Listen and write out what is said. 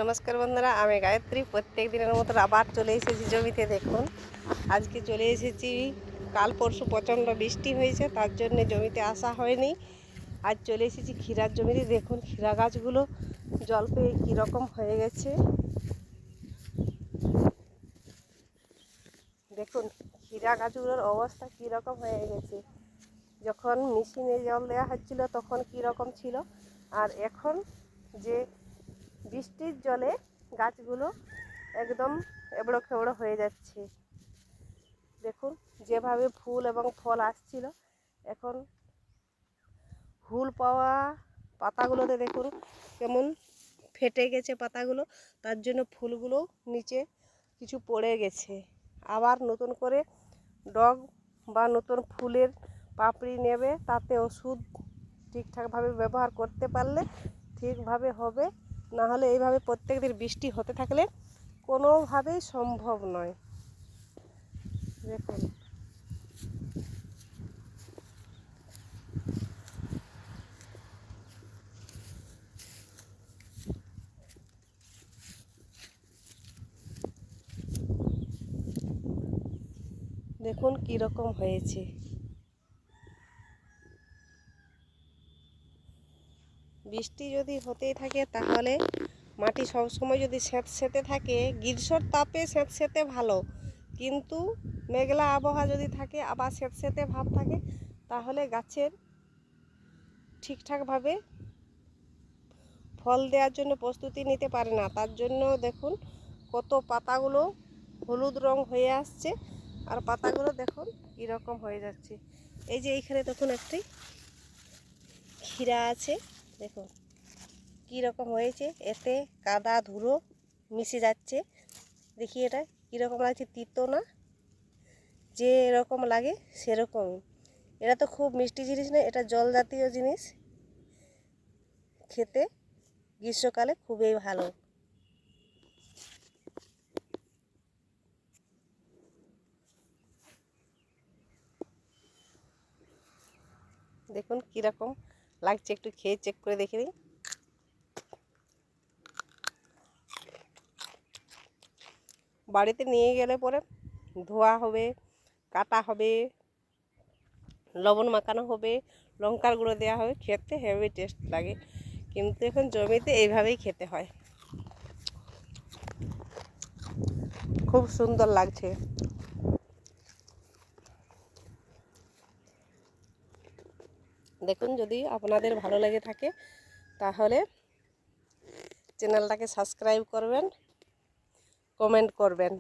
নমস্কার বন্ধুরা, আমি গায়ত্রী। প্রত্যেক দিনের মতো আবার চলে এসেছি জমিতে। দেখুন, আজকে চলে এসেছি। কাল পরশু প্রচণ্ড বৃষ্টি হয়েছে, তার জন্য জমিতে আসা হয়নি। আজ চলে এসেছি ক্ষীরার জমিতে। দেখুন ক্ষীরা গাছগুলো জল পেয়ে কীরকম হয়ে গেছে। দেখুন ক্ষীরা গাছগুলোর অবস্থা কীরকম হয়ে গেছে। যখন মেশিনে জল দেওয়া হচ্ছিল তখন কীরকম ছিল, আর এখন যে বৃষ্টির জলে গাছগুলো একদম এবড়ো খেবড়ো হয়ে যাচ্ছে। দেখুন যেভাবে ফুল এবং ফল আসছিল, এখন ফুল পাওয়া পাতাগুলোতে দেখুন কেমন ফেটে গেছে পাতাগুলো। তার জন্য ফুলগুলো নিচে কিছু পড়ে গেছে। আবার নতুন করে ডগ বা নতুন ফুলের পাপড়ি নেবে, তাতে ওষুধ ঠিকঠাকভাবে ব্যবহার করতে পারলে ঠিকভাবে হবে। না হলে এইভাবে প্রত্যেক দিন বৃষ্টি হতে থাকলে কোনোভাবেই সম্ভব নয়। দেখুন দেখুন কীরকম হয়েছে। বৃষ্টি যদি হতেই থাকে তাহলে মাটি সবসময় যদি স্যাঁতসেঁতে থাকে, গ্রীষ্মর তাপে স্যাঁতসেঁতে ভালো, কিন্তু মেঘলা আবহাওয়া যদি থাকে আবার স্যাঁতসেঁতে ভাব থাকে, তাহলে গাছের ঠিকঠাকভাবে ফল দেওয়ার জন্য প্রস্তুতি নিতে পারে না। তার জন্য দেখুন কত পাতাগুলো হলুদ রং হয়ে আসছে, আর পাতাগুলো দেখুন কীরকম হয়ে যাচ্ছে। এই যে এইখানে দেখুন একটি ক্ষীরা আছে, দেখুন কীরকম হয়েছে। এতে কাদা ধুলো মিশে যাচ্ছে। দেখি এটা কীরকম লাগছে, তিতো না? যে এরকম লাগে সেরকমই। এটা তো খুব মিষ্টি জিনিস না, এটা জল জাতীয় জিনিস, খেতে গ্রীষ্মকালে খুবই ভালো। দেখুন কীরকম লাগছে, একটু খেয়ে চেক করে দেখে নিন। বাড়িতে নিয়ে গেলে পরে ধোয়া হবে, কাটা হবে, লবণ মাখানো হবে, লঙ্কার গুঁড়ো দেওয়া হবে, খেতে হেভি টেস্ট লাগে। কিন্তু এখন জমিতে এইভাবেই খেতে হয়। খুব সুন্দর লাগছে। দেখুন যদি আপনাদের ভালো লেগে থাকে তাহলে চ্যানেলটাকে সাবস্ক্রাইব করবেন, কমেন্ট করবেন।